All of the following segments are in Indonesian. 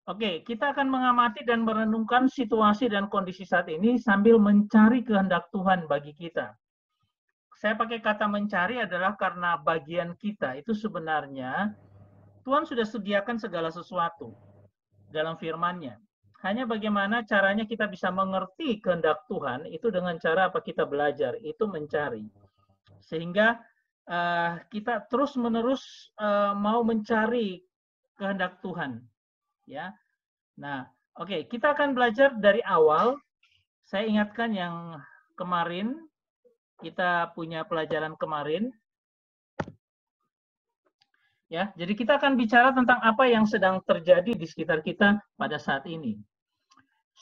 Oke, kita akan mengamati dan merenungkan situasi dan kondisi saat ini sambil mencari kehendak Tuhan bagi kita. Saya pakai kata mencari adalah karena bagian kita itu sebenarnya Tuhan sudah sediakan segala sesuatu dalam firman-Nya. Hanya bagaimana caranya kita bisa mengerti kehendak Tuhan itu dengan cara apa kita belajar, itu mencari. Sehingga kita terus-menerus mau mencari kehendak Tuhan, ya. Nah, oke, kita akan belajar dari awal. Saya ingatkan yang kemarin, kita punya pelajaran kemarin. Ya, jadi kita akan bicara tentang apa yang sedang terjadi di sekitar kita pada saat ini.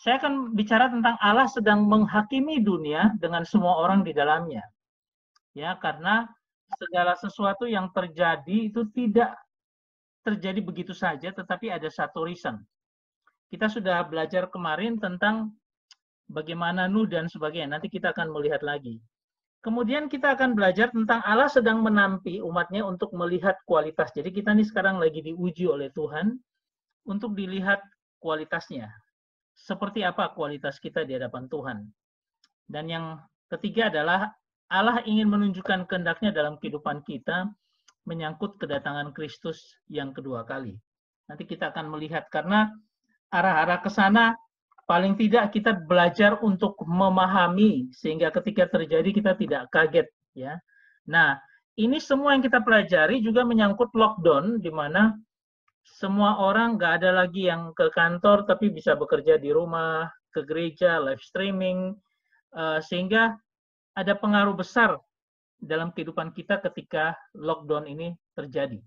Saya akan bicara tentang Allah sedang menghakimi dunia dengan semua orang di dalamnya. Ya, karena segala sesuatu yang terjadi itu tidak terjadi begitu saja, tetapi ada satu reason. Kita sudah belajar kemarin tentang bagaimana Nuh dan sebagainya. Nanti kita akan melihat lagi. Kemudian kita akan belajar tentang Allah sedang menampi umatnya untuk melihat kualitas. Jadi kita ini sekarang lagi diuji oleh Tuhan untuk dilihat kualitasnya. Seperti apa kualitas kita di hadapan Tuhan. Dan yang ketiga adalah Allah ingin menunjukkan kehendaknya dalam kehidupan kita menyangkut kedatangan Kristus yang kedua kali. Nanti kita akan melihat karena arah-arah ke sana paling tidak kita belajar untuk memahami sehingga ketika terjadi kita tidak kaget, ya. Nah, ini semua yang kita pelajari juga menyangkut lockdown di mana semua orang nggak ada lagi yang ke kantor tapi bisa bekerja di rumah, ke gereja, live streaming, sehingga ada pengaruh besar dalam kehidupan kita ketika lockdown ini terjadi.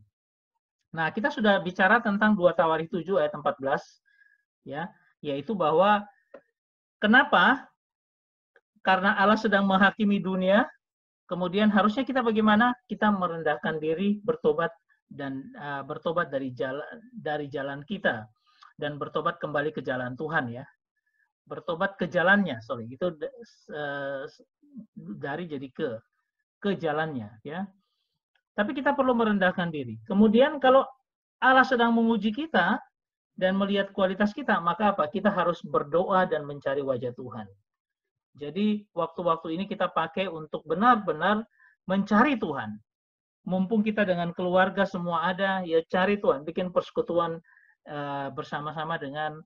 Nah, kita sudah bicara tentang 2 Tawarikh 7 ayat 14, ya, yaitu bahwa kenapa? Karena Allah sedang menghakimi dunia, kemudian harusnya kita bagaimana? Kita merendahkan diri, bertobat dan bertobat dari jalan kita dan bertobat kembali ke jalan Tuhan, ya. Bertobat ke jalannya, itu dari jadi ke jalannya, ya. Tapi kita perlu merendahkan diri. Kemudian kalau Allah sedang menguji kita dan melihat kualitas kita, maka apa? Kita harus berdoa dan mencari wajah Tuhan. Jadi waktu-waktu ini kita pakai untuk benar-benar mencari Tuhan. Mumpung kita dengan keluarga semua ada, ya cari Tuhan, bikin persekutuan bersama-sama dengan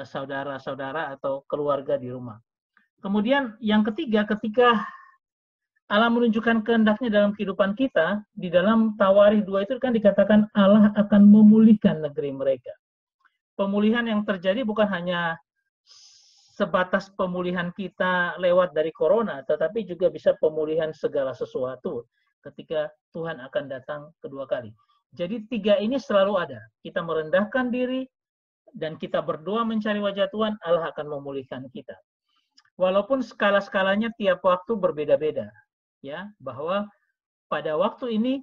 saudara-saudara atau keluarga di rumah. Kemudian yang ketiga, ketika Allah menunjukkan kehendaknya dalam kehidupan kita, di dalam Tawarikh 2 itu kan dikatakan Allah akan memulihkan negeri mereka. Pemulihan yang terjadi bukan hanya sebatas pemulihan kita lewat dari corona, tetapi juga bisa pemulihan segala sesuatu ketika Tuhan akan datang kedua kali. Jadi 3 ini selalu ada. Kita merendahkan diri dan kita berdoa mencari wajah Tuhan, Allah akan memulihkan kita. Walaupun skala-skalanya tiap waktu berbeda-beda, ya, bahwa pada waktu ini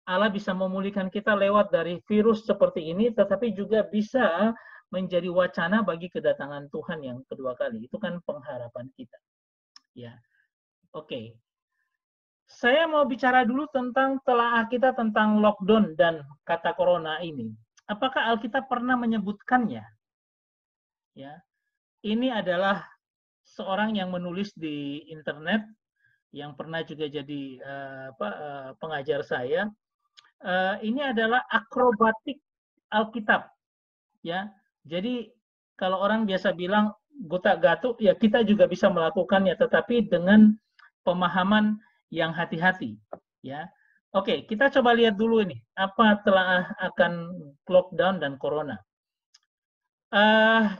Allah bisa memulihkan kita lewat dari virus seperti ini, tetapi juga bisa menjadi wacana bagi kedatangan Tuhan yang kedua kali. Itu kan pengharapan kita. Ya, oke. Saya mau bicara dulu tentang telaah kita tentang lockdown dan kata corona ini. Apakah Alkitab pernah menyebutkannya? Ya, ini adalah seorang yang menulis di internet yang pernah juga jadi pengajar saya. Ini adalah akrobatik Alkitab, ya. Jadi kalau orang biasa bilang gotak-gatuk, ya kita juga bisa melakukannya, tetapi dengan pemahaman yang hati-hati, ya. Oke, kita coba lihat dulu ini apa telah akan lockdown dan corona.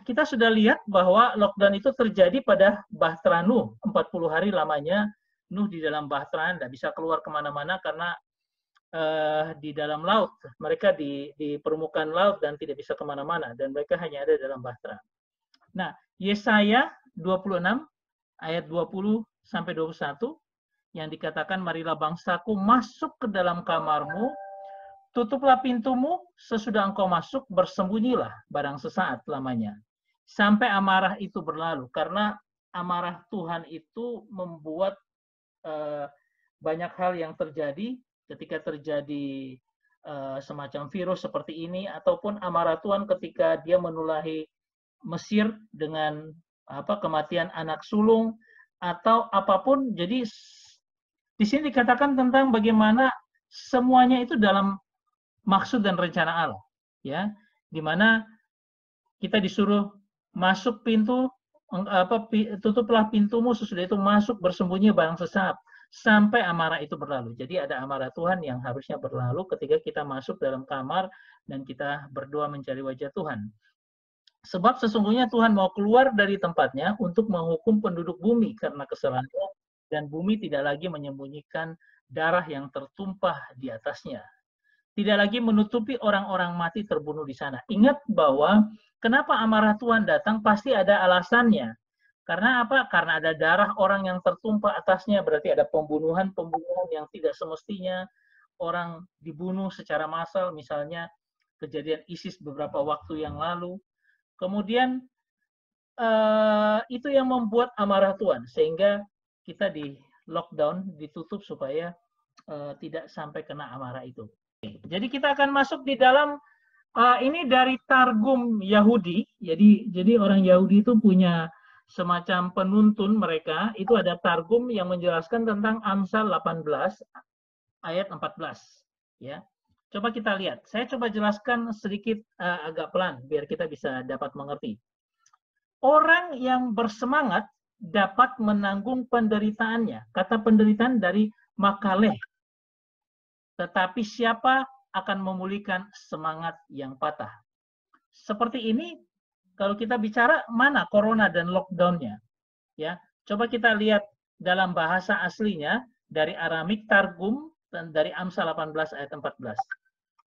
Kita sudah lihat bahwa lockdown itu terjadi pada Bahtera Nuh, 40 hari lamanya Nuh di dalam Bahtera, tidak bisa keluar kemana-mana karena di dalam laut, mereka di permukaan laut dan tidak bisa kemana-mana, dan mereka hanya ada dalam Bahtera. Nah, Yesaya 26 ayat 20 sampai 21 yang dikatakan, marilah bangsaku masuk ke dalam kamarmu, tutuplah pintumu, sesudah engkau masuk bersembunyilah barang sesaat lamanya, sampai amarah itu berlalu, karena amarah Tuhan itu membuat banyak hal yang terjadi. Ketika terjadi semacam virus seperti ini, ataupun amarah Tuhan ketika dia menulahi Mesir dengan kematian anak sulung atau apapun. Jadi di sini dikatakan tentang bagaimana semuanya itu dalam maksud dan rencana Allah, ya, di mana kita disuruh masuk pintu, tutuplah pintumu, sesudah itu masuk bersembunyi barang sesat sampai amarah itu berlalu. Jadi ada amarah Tuhan yang harusnya berlalu ketika kita masuk dalam kamar dan kita berdoa mencari wajah Tuhan. Sebab sesungguhnya Tuhan mau keluar dari tempatnya untuk menghukum penduduk bumi karena kesalahannya, dan bumi tidak lagi menyembunyikan darah yang tertumpah di atasnya. Tidak lagi menutupi orang-orang mati terbunuh di sana. Ingat bahwa kenapa amarah Tuhan datang pasti ada alasannya. Karena apa? Karena ada darah orang yang tertumpah atasnya, berarti ada pembunuhan yang tidak semestinya, orang dibunuh secara massal, misalnya kejadian ISIS beberapa waktu yang lalu. Kemudian itu yang membuat amarah Tuhan, sehingga kita di lockdown, ditutup supaya tidak sampai kena amarah itu. Jadi kita akan masuk di dalam, ini dari Targum Yahudi. Jadi orang Yahudi itu punya semacam penuntun mereka, itu ada Targum yang menjelaskan tentang Amsal 18 ayat 14. Ya. Coba kita lihat. Saya coba jelaskan sedikit agak pelan biar kita bisa dapat mengerti. Orang yang bersemangat dapat menanggung penderitaannya. Kata penderitaan dari makaleh. Tetapi siapa akan memulihkan semangat yang patah? Seperti ini, kalau kita bicara mana corona dan lockdown-nya. Ya, coba kita lihat dalam bahasa aslinya dari Aramik Targum dan dari Amsal 18 ayat 14.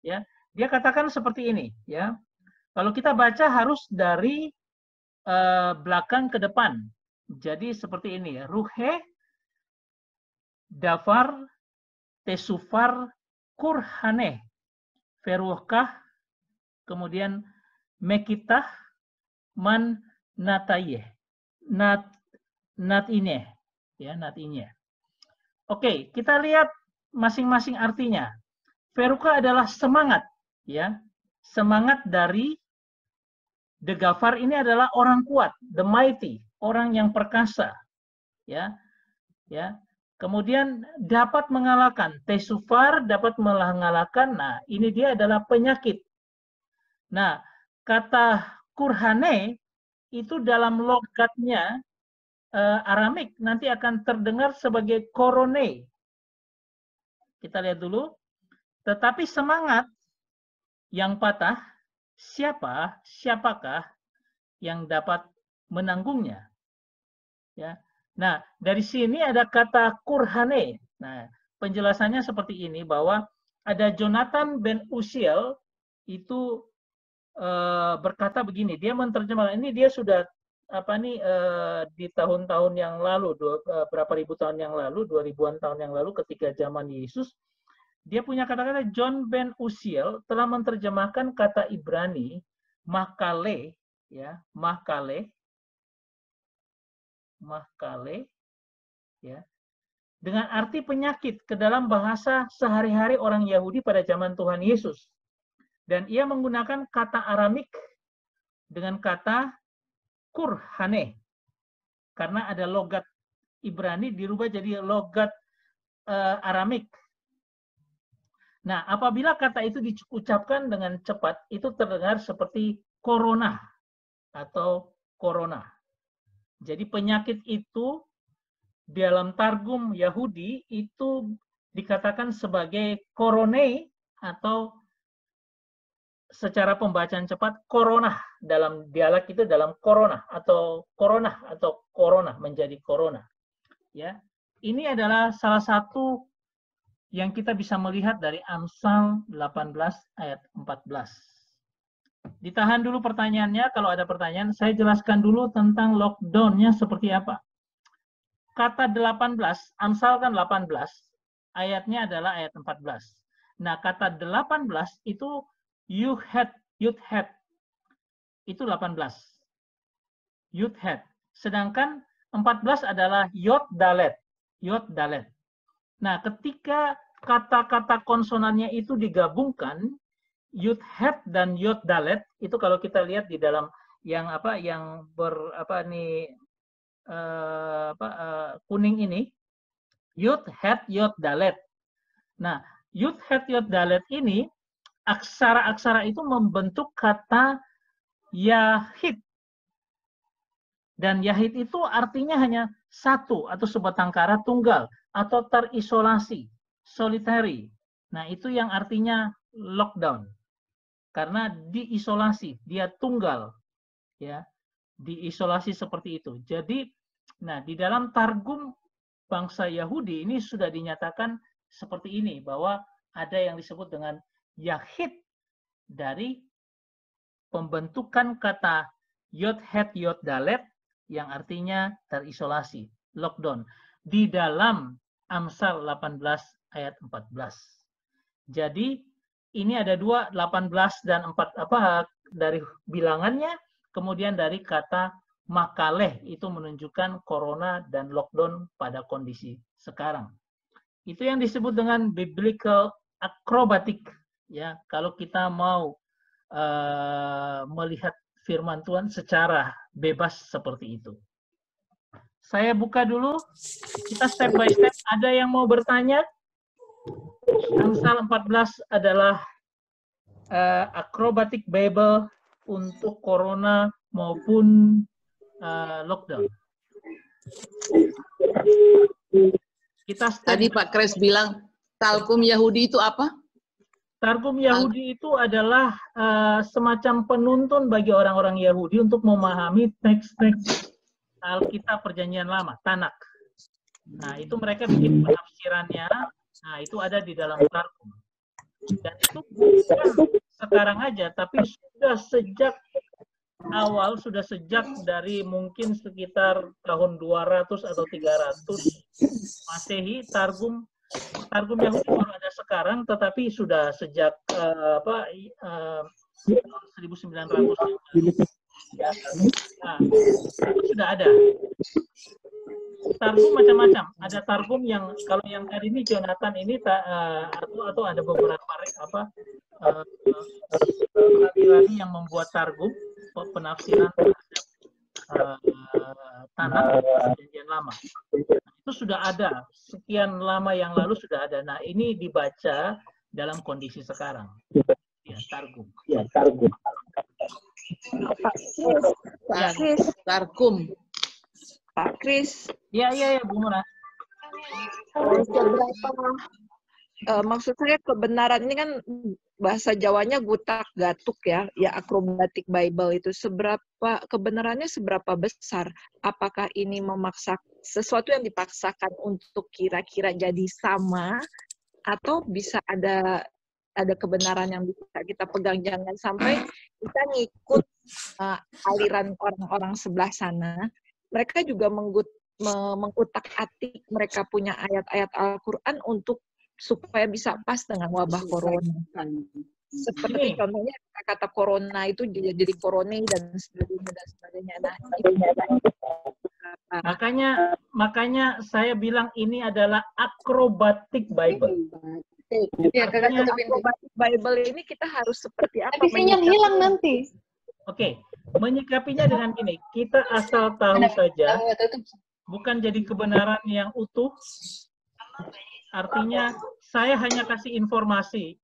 Ya, dia katakan seperti ini. Ya, kalau kita baca harus dari belakang ke depan. Jadi seperti ini ya. Ruhe, Dafar, Tesufar, Kurhane, Feruhkah, kemudian Mekitah, Man Nataye, Natineh, ya, Natineh. Oke, kita lihat masing-masing artinya. Feruhkah adalah semangat, ya, semangat dari The Gafar ini adalah orang kuat, the mighty, orang yang perkasa, ya, ya. Kemudian dapat mengalahkan, Tesufar dapat mengalahkan. Nah, ini dia adalah penyakit. Nah, kata kurhane itu dalam logatnya Aramik nanti akan terdengar sebagai korone. Kita lihat dulu. Tetapi semangat yang patah, siapakah yang dapat menanggungnya? Ya. Nah, dari sini ada kata kurhane. Nah, penjelasannya seperti ini, bahwa ada Jonathan Ben Uziel itu berkata begini, dia menerjemahkan, ini dia sudah di tahun-tahun yang lalu, berapa ribu tahun yang lalu, 2000-an tahun yang lalu ketika zaman Yesus, dia punya kata-kata. John Ben Uziel telah menerjemahkan kata Ibrani mahkale, ya, mahkale, ya, dengan arti penyakit ke dalam bahasa sehari-hari orang Yahudi pada zaman Tuhan Yesus. Dan ia menggunakan kata Aramik dengan kata kurhane. Karena ada logat Ibrani dirubah jadi logat Aramik. Nah, apabila kata itu diucapkan dengan cepat, itu terdengar seperti corona atau corona. Jadi penyakit itu dalam Targum Yahudi itu dikatakan sebagai korone, atau secara pembacaan cepat corona, dalam dialek itu dalam corona atau corona menjadi corona. Ya, ini adalah salah satu yang kita bisa melihat dari Amsal 18 ayat 14. Ditahan dulu pertanyaannya, kalau ada pertanyaan saya jelaskan dulu tentang lockdown-nya seperti apa. Kata 18, Amsal kan 18, ayatnya adalah ayat 14. Nah, kata 18 itu youth had, itu 18. Youth had. Sedangkan 14 adalah yod dalet. Nah, ketika kata-kata konsonannya itu digabungkan, yud het dan yod dalet, itu kalau kita lihat di dalam yang kuning ini, yud het yod dalet. Nah, yud het yod dalet ini aksara-aksara itu membentuk kata yahid. Dan yahid itu artinya hanya satu atau sebatang kara tunggal atau terisolasi, solitary. Nah, itu yang artinya lockdown. Karena diisolasi, dia tunggal, ya, diisolasi seperti itu. Jadi, nah di dalam Targum bangsa Yahudi ini sudah dinyatakan seperti ini, bahwa ada yang disebut dengan yahid dari pembentukan kata yod het yod dalet yang artinya terisolasi, lockdown, di dalam Amsal 18 ayat 14. Jadi ini ada 18 dan 4 dari bilangannya, kemudian dari kata makaleh itu menunjukkan corona dan lockdown pada kondisi sekarang. Itu yang disebut dengan biblical acrobatic, ya. Kalau kita mau melihat firman Tuhan secara bebas seperti itu. Saya buka dulu, kita step by step. Ada yang mau bertanya? Amsal 14 adalah acrobatic Bible untuk corona maupun lockdown. Kita tadi Pak Kres bilang Targum Yahudi itu apa? Targum Yahudi itu adalah semacam penuntun bagi orang-orang Yahudi untuk memahami teks-teks Alkitab Perjanjian Lama, Tanakh. Nah, itu mereka bikin penafsirannya. Nah, itu ada di dalam Targum. Dan itu bukan sekarang aja, tapi sudah sejak awal, sudah sejak dari mungkin sekitar tahun 200 atau 300 Masehi, Targum Yahudi baru ada sekarang, tetapi sudah sejak 1900 ya. Nah, itu sudah ada. Targum macam-macam. Ada Targum yang kalau yang hari ini Jonathan ini atau ada beberapa laki-laki yang membuat Targum penafsiran Tanakh Perjanjian Lama. Itu sudah ada, sekian lama yang lalu sudah ada. Nah, ini dibaca dalam kondisi sekarang. Ya, Targum. Ya, Targum. Targum. Pak Kris. Ya, Bu Mona. Maksud saya kebenaran ini kan bahasa Jawanya gutak gatuk ya akrobatik Bible itu kebenarannya seberapa besar? Apakah ini memaksa sesuatu yang dipaksakan untuk kira-kira jadi sama, atau bisa ada kebenaran yang bisa kita pegang, jangan sampai kita ngikut aliran orang-orang sebelah sana. Mereka juga mengutak-atik mereka punya ayat-ayat Al-Quran supaya bisa pas dengan wabah corona. Seperti contohnya kata corona itu jadi korone dan sebagainya. Nah, makanya saya bilang ini adalah acrobatic Bible. Ya, acrobatic Bible ini kita harus seperti apa? Tapi sinyal hilang nanti. Oke, menyikapinya dengan gini, kita asal tahu saja, bukan jadi kebenaran yang utuh. Artinya saya hanya kasih informasi,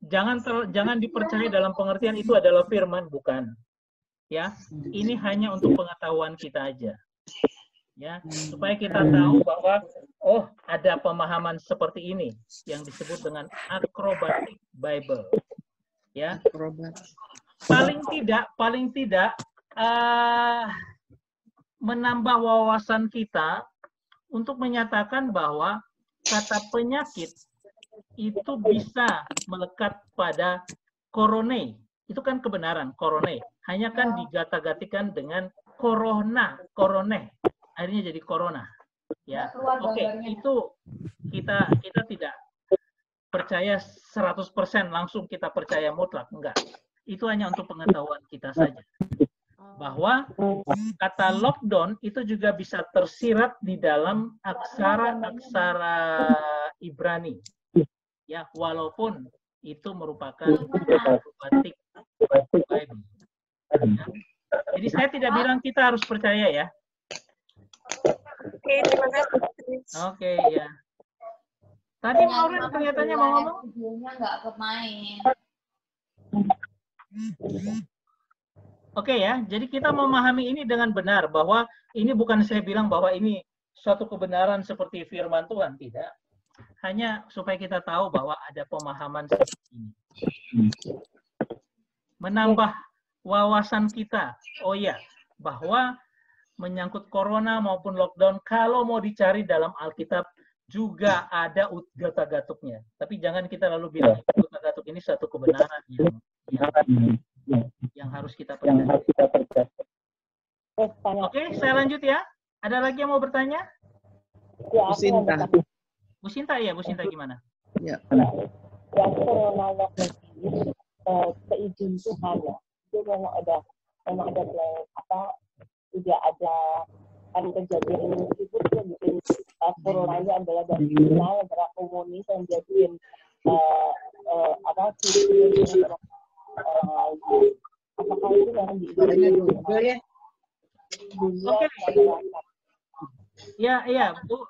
jangan dipercaya dalam pengertian itu adalah firman, bukan. Ya, ini hanya untuk pengetahuan kita aja. Ya, supaya kita tahu bahwa ada pemahaman seperti ini yang disebut dengan acrobatic Bible. Ya. Paling tidak menambah wawasan kita untuk menyatakan bahwa kata penyakit itu bisa melekat pada korone. Itu kan kebenaran, korone. Hanya kan digata-gatikan dengan korone. Akhirnya jadi corona. Ya. Oke, itu kita tidak percaya 100% langsung kita percaya mutlak, enggak. Itu hanya untuk pengetahuan kita saja. Bahwa kata lockdown itu juga bisa tersirat di dalam aksara-aksara Ibrani. Ya, walaupun itu merupakan akrobatik Bible. Ya. Jadi saya tidak bilang kita harus percaya ya. Oke, terima kasih. Oke, ya. Tadi Maureen kelihatannya mau ngomong. Videonya nggak kemain. Oke ya, jadi kita memahami ini dengan benar bahwa ini bukan saya bilang bahwa ini suatu kebenaran seperti firman Tuhan, tidak. Hanya supaya kita tahu bahwa ada pemahaman seperti ini. Menambah wawasan kita. Oh ya, bahwa menyangkut corona maupun lockdown, kalau mau dicari dalam Alkitab juga ada Utgata-gatuknya. Tapi jangan kita lalu bilang Utgata-gatuk ini suatu kebenaran yang harus kita percaya. Oke, saya lanjut ya. Ada lagi yang mau bertanya? Bu Sinta. Bu Sinta ya, Bu Sinta gimana? Ya. Ya, aku mau nanya lagi seizin Tuhan ya. Itu memang ada tidak ada kan kejadian ini itu dia bikin coronanya adalah dari China yang berkomunis yang jadiin apakah itu yang di Indonesia? Oke. Ya, Bu.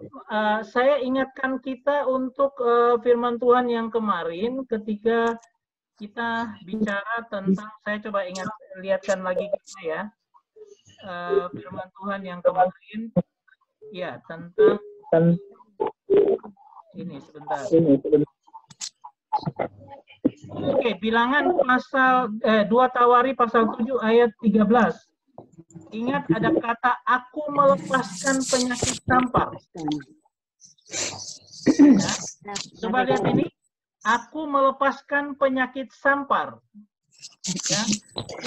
Saya ingatkan kita untuk firman Tuhan yang kemarin ketika kita bicara tentang, saya coba lihatkan lagi kita ya. Firman Tuhan yang kemarin, ya, tentang ini sebentar. Oke, Bilangan pasal 2 Tawari pasal 7 ayat 13. Ingat ada kata aku melepaskan penyakit sampar. Ya. Coba lihat ini. Aku melepaskan penyakit sampar. Ya.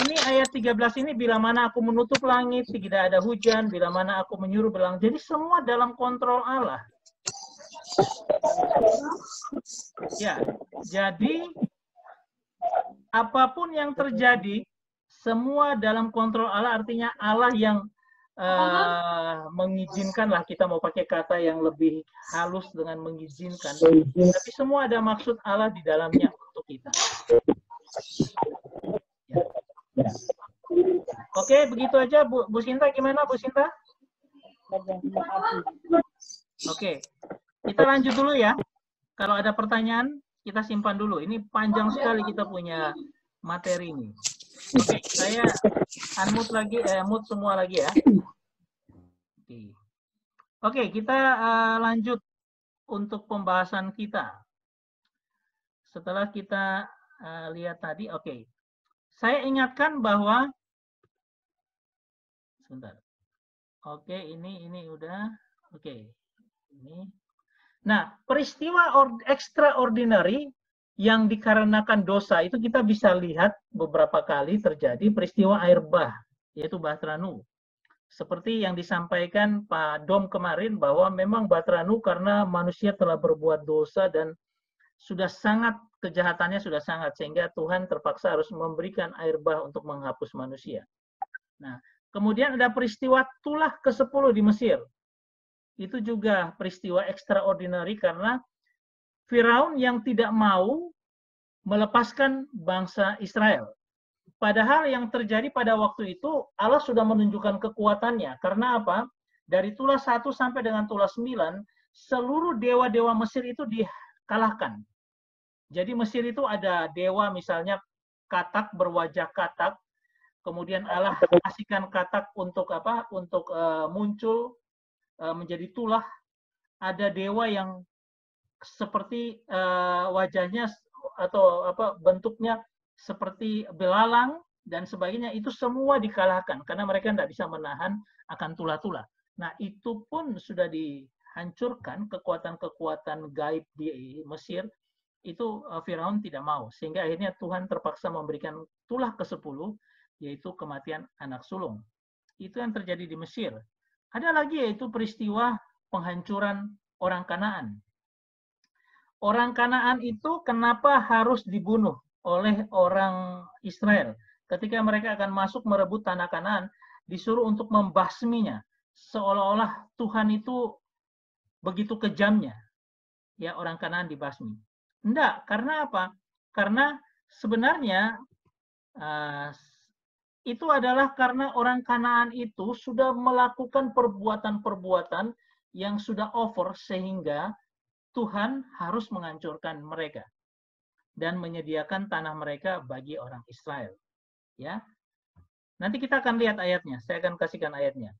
Ini ayat 13 ini bila mana aku menutup langit, tidak ada hujan, bila mana aku menyuruh belang. Jadi semua dalam kontrol Allah. Ya, jadi apapun yang terjadi, semua dalam kontrol Allah, artinya Allah yang mengizinkan lah, kita mau pakai kata yang lebih halus dengan mengizinkan. Tapi semua ada maksud Allah di dalamnya untuk kita. Ya. Oke, begitu aja Bu Sinta. Gimana Bu Sinta? Oke, kita lanjut dulu ya. Kalau ada pertanyaan, kita simpan dulu. Ini panjang sekali kita punya materi ini. Oke, saya unmute lagi, mute semua lagi ya. Oke, kita lanjut untuk pembahasan kita. Setelah kita lihat tadi, oke. Saya ingatkan bahwa sebentar. Oke, ini udah. Oke. Ini. Nah, peristiwa extraordinary yang dikarenakan dosa itu kita bisa lihat beberapa kali terjadi peristiwa air bah, yaitu Batranu. Seperti yang disampaikan Pak Dom kemarin bahwa memang Batranu karena manusia telah berbuat dosa dan sudah sangat, kejahatannya sudah sangat, sehingga Tuhan terpaksa harus memberikan air bah untuk menghapus manusia. Nah, kemudian ada peristiwa tulah ke-10 di Mesir. Itu juga peristiwa extraordinary karena Firaun yang tidak mau melepaskan bangsa Israel. Padahal yang terjadi pada waktu itu, Allah sudah menunjukkan kekuatannya. Karena apa? Dari tulah 1 sampai dengan tulah 9, seluruh dewa-dewa Mesir itu dikalahkan. Jadi Mesir itu ada dewa misalnya katak berwajah katak, kemudian Allah kasihkan katak untuk apa? Untuk muncul menjadi tulah. Ada dewa yang seperti wajahnya atau apa bentuknya seperti belalang dan sebagainya, itu semua dikalahkan karena mereka tidak bisa menahan akan tulah-tulah. Nah, itu pun sudah dihancurkan, kekuatan-kekuatan gaib di Mesir itu Firaun tidak mau, sehingga akhirnya Tuhan terpaksa memberikan tulah ke-10, yaitu kematian anak sulung. Itu yang terjadi di Mesir. Ada lagi yaitu peristiwa penghancuran orang Kanaan. Orang Kanaan itu kenapa harus dibunuh oleh orang Israel? Ketika mereka akan masuk merebut tanah Kanaan, disuruh untuk membasminya. Seolah-olah Tuhan itu begitu kejamnya. Ya, orang Kanaan dibasmi. Enggak, karena apa? Karena sebenarnya uh, itu adalah karena orang Kanaan itu sudah melakukan perbuatan-perbuatan yang sudah over sehingga Tuhan harus menghancurkan mereka dan menyediakan tanah mereka bagi orang Israel. Ya, nanti kita akan lihat ayatnya. Saya akan kasihkan ayatnya.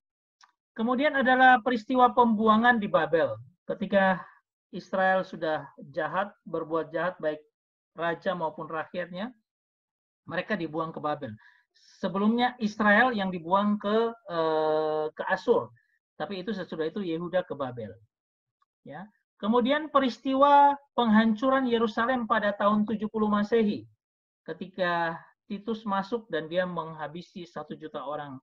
Kemudian adalah peristiwa pembuangan di Babel. Ketika Israel sudah jahat, berbuat jahat baik raja maupun rakyatnya, mereka dibuang ke Babel. Sebelumnya Israel yang dibuang ke Asur, tapi itu sesudah itu Yehuda ke Babel. Ya. Kemudian peristiwa penghancuran Yerusalem pada tahun 70 Masehi, ketika Titus masuk dan dia menghabisi 1 juta orang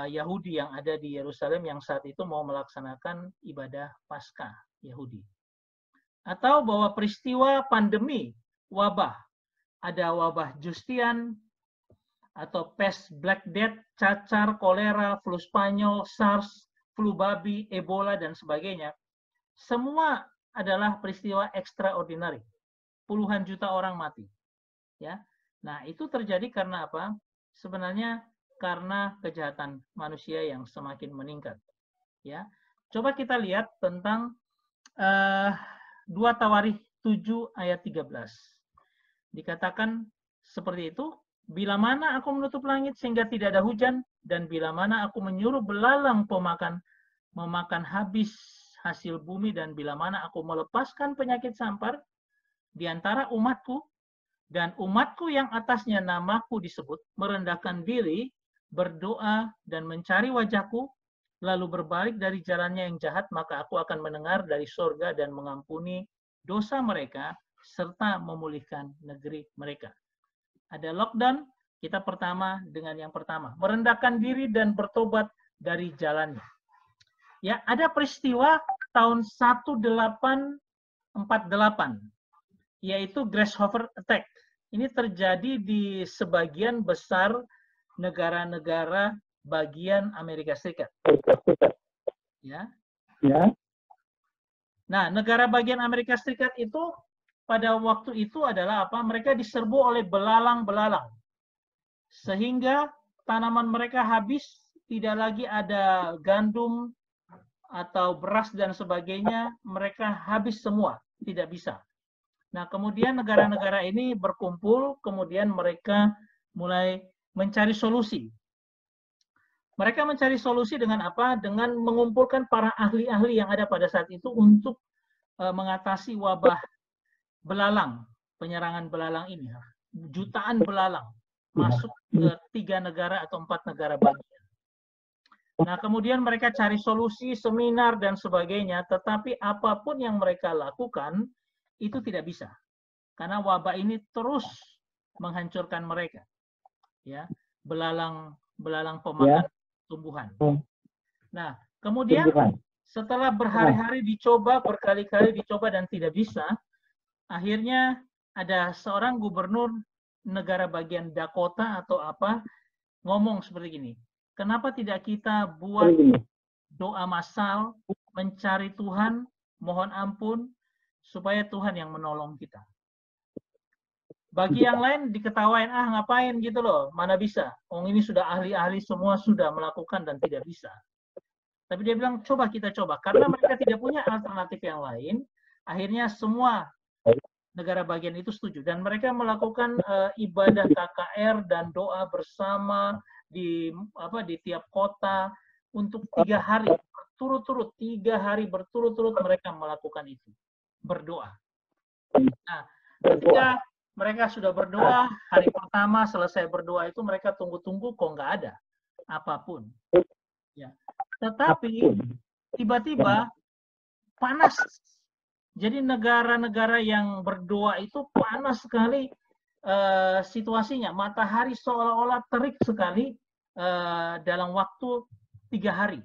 Yahudi yang ada di Yerusalem yang saat itu mau melaksanakan ibadah Paskah Yahudi. Atau bahwa peristiwa pandemi, wabah, ada wabah Justian, atau pest Black Death, cacar, kolera, flu Spanyol, SARS, flu babi, Ebola, dan sebagainya. Semua adalah peristiwa extraordinary. Puluhan juta orang mati. Ya. Nah, itu terjadi karena apa? Sebenarnya karena kejahatan manusia yang semakin meningkat. Ya. Coba kita lihat tentang 2 Tawarikh 7 ayat 13. Dikatakan seperti itu, bila mana aku menutup langit sehingga tidak ada hujan, dan bila mana aku menyuruh belalang memakan habis hasil bumi, dan bila mana aku melepaskan penyakit sampar di antara umatku, dan umatku yang atasnya namaku disebut, merendahkan diri, berdoa, dan mencari wajahku, lalu berbalik dari jalannya yang jahat, maka aku akan mendengar dari surga dan mengampuni dosa mereka, serta memulihkan negeri mereka. Ada lockdown, kita pertama dengan yang pertama, merendahkan diri dan bertobat dari jalannya. Ya, ada peristiwa tahun 1848, yaitu Grasshopper Attack. Ini terjadi di sebagian besar negara-negara bagian Amerika Serikat. Ya. Nah, negara bagian Amerika Serikat itu pada waktu itu adalah apa? Mereka diserbu oleh belalang-belalang. Sehingga tanaman mereka habis, tidak lagi ada gandum atau beras dan sebagainya, mereka habis semua, tidak bisa. Nah, kemudian negara-negara ini berkumpul, kemudian mereka mulai mencari solusi. Mereka mencari solusi dengan apa? Dengan mengumpulkan para ahli-ahli yang ada pada saat itu untuk mengatasi wabah belalang, penyerangan belalang ini. Jutaan belalang masuk ke 3 negara atau 4 negara bagian. Nah, kemudian mereka cari solusi, seminar, dan sebagainya, tetapi apapun yang mereka lakukan, itu tidak bisa. Karena wabah ini terus menghancurkan mereka. Ya, belalang pemakan tumbuhan. Nah, kemudian setelah berhari-hari dicoba, berkali-kali dicoba dan tidak bisa, akhirnya ada seorang gubernur negara bagian Dakota atau apa, ngomong seperti gini, kenapa tidak kita buat doa massal, mencari Tuhan, mohon ampun, supaya Tuhan yang menolong kita. Bagi yang lain diketawain, ngapain gitu loh, mana bisa. Ini sudah ahli-ahli semua sudah melakukan dan tidak bisa. Tapi dia bilang, coba kita coba. Karena mereka tidak punya alternatif yang lain, akhirnya semua negara bagian itu setuju. Dan mereka melakukan ibadah KKR dan doa bersama di tiap kota untuk 3 hari berturut-turut. 3 hari berturut-turut mereka melakukan itu. Berdoa. Nah, ketika mereka sudah berdoa, hari pertama selesai berdoa itu mereka tunggu-tunggu kok nggak ada apapun. Ya. Tetapi tiba-tiba panas. Jadi negara-negara yang berdoa itu panas sekali situasinya. Matahari seolah-olah terik sekali dalam waktu 3 hari.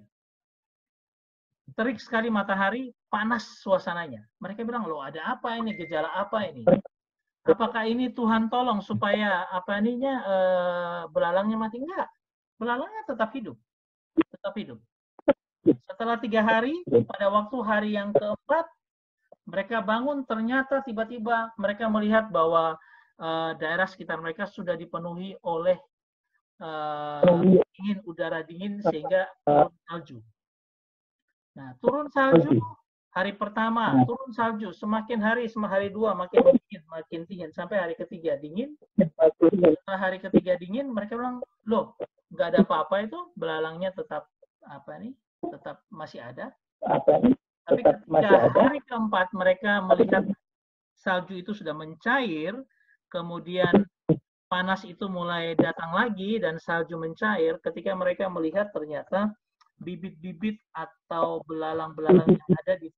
Terik sekali matahari, panas suasananya. Mereka bilang, loh ada apa ini, gejala apa ini? Apakah ini Tuhan tolong supaya belalangnya mati? Enggak. Belalangnya tetap hidup. Tetap hidup. Setelah 3 hari, pada waktu hari yang keempat, Mereka bangun, ternyata tiba-tiba mereka melihat bahwa daerah sekitar mereka sudah dipenuhi oleh dingin, udara dingin, sehingga turun salju. Nah, turun salju hari pertama, turun salju, semakin hari 2 makin dingin, sampai hari ketiga dingin. Setelah hari ketiga dingin, mereka bilang, loh, nggak ada apa-apa itu, belalangnya tetap tetap masih ada. Tapi ketika hari keempat mereka melihat salju itu sudah mencair, kemudian panas itu mulai datang lagi dan salju mencair, ketika mereka melihat ternyata bibit-bibit atau belalang-belalang yang ada di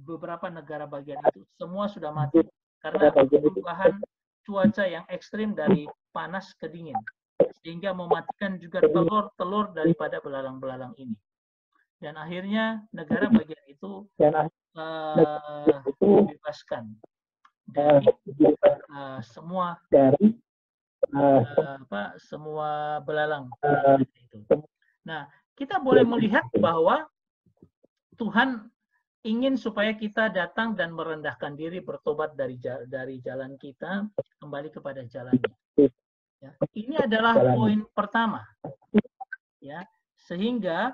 beberapa negara bagian itu semua sudah mati karena perubahan cuaca yang ekstrim dari panas ke dingin, sehingga mematikan juga telur-telur daripada belalang-belalang ini. Dan akhirnya negara bagian itu dibebaskan dari semua belalang itu. Nah, kita boleh melihat bahwa Tuhan ingin supaya kita datang dan merendahkan diri, bertobat dari jalan kita, kembali kepada jalannya. Ya, ini adalah poin pertama. Ya, sehingga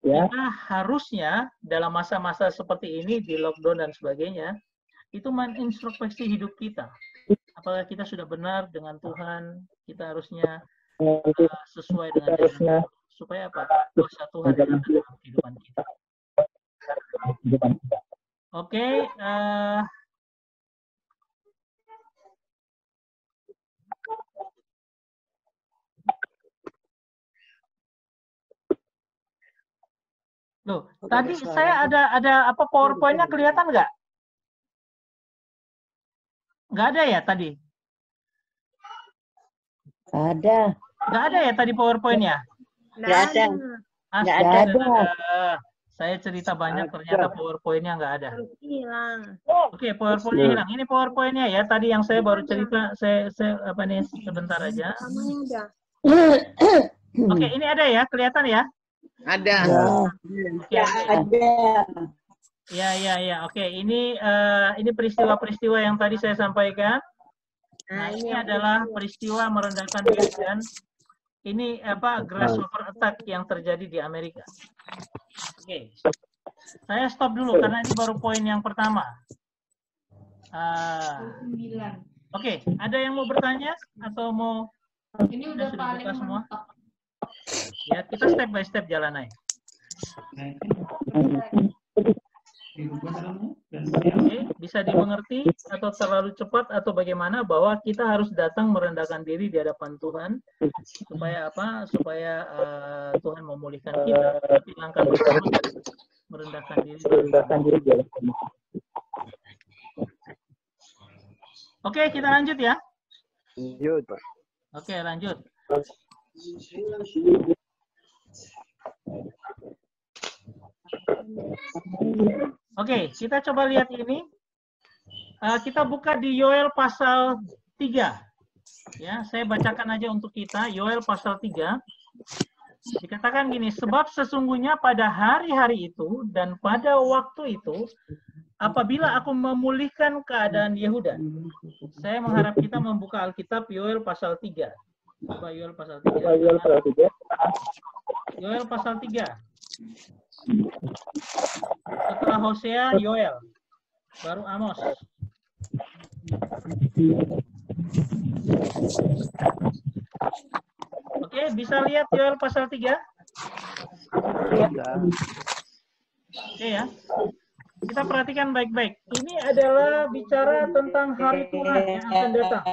kita harusnya dalam masa-masa seperti ini, di lockdown dan sebagainya, itu menintrospeksi hidup kita. Apakah kita sudah benar dengan Tuhan? Kita harusnya sesuai dengan jalan, supaya apa? Kuasa Tuhan dalam kehidupan kita. Oke, loh, tadi saya ada apa PowerPoint-nya kelihatan nggak? Nggak ada ya tadi? Ada. Nggak ada ya tadi PowerPoint-nya? Nggak ada. Astaga, saya cerita banyak, ternyata PowerPoint-nya nggak ada. Hilang. Oke, PowerPoint-nya hilang. Ini PowerPoint-nya ya, tadi yang saya baru cerita, saya apa nih, sebentar aja. Oke, ini ada ya, kelihatan ya? Ada. Oke, ya. Oke, ini peristiwa-peristiwa yang tadi saya sampaikan. Nah, ini adalah peristiwa merendahkan diri, dan ini grasshopper attack yang terjadi di Amerika. Oke, saya stop dulu karena ini baru poin yang pertama. Oke, ada yang mau bertanya atau mau? Ini udah paling buka semua? mantap. Ya, kita step by step jalan aja. Oke, bisa dimengerti atau terlalu cepat atau bagaimana, bahwa kita harus datang merendahkan diri di hadapan Tuhan supaya apa? Supaya Tuhan memulihkan kita. Tapi langkah pertama merendahkan diri. Oke, kita lanjut ya. Lanjut, Pak. Oke, lanjut. Oke, kita coba lihat ini. Kita buka di Yoel pasal 3. Ya, saya bacakan aja untuk kita. Yoel pasal 3. Dikatakan gini, sebab sesungguhnya pada hari-hari itu dan pada waktu itu, apabila aku memulihkan keadaan Yehuda. Saya mengharap kita membuka Alkitab Yoel pasal 3. Coba Yoel pasal 3. Yoel pasal 3. Setelah Hosea, Yoel. Baru Amos. Oke, bisa lihat Yoel pasal 3? Oke ya. Kita perhatikan baik-baik. Ini adalah bicara tentang hari Tuhan yang akan datang.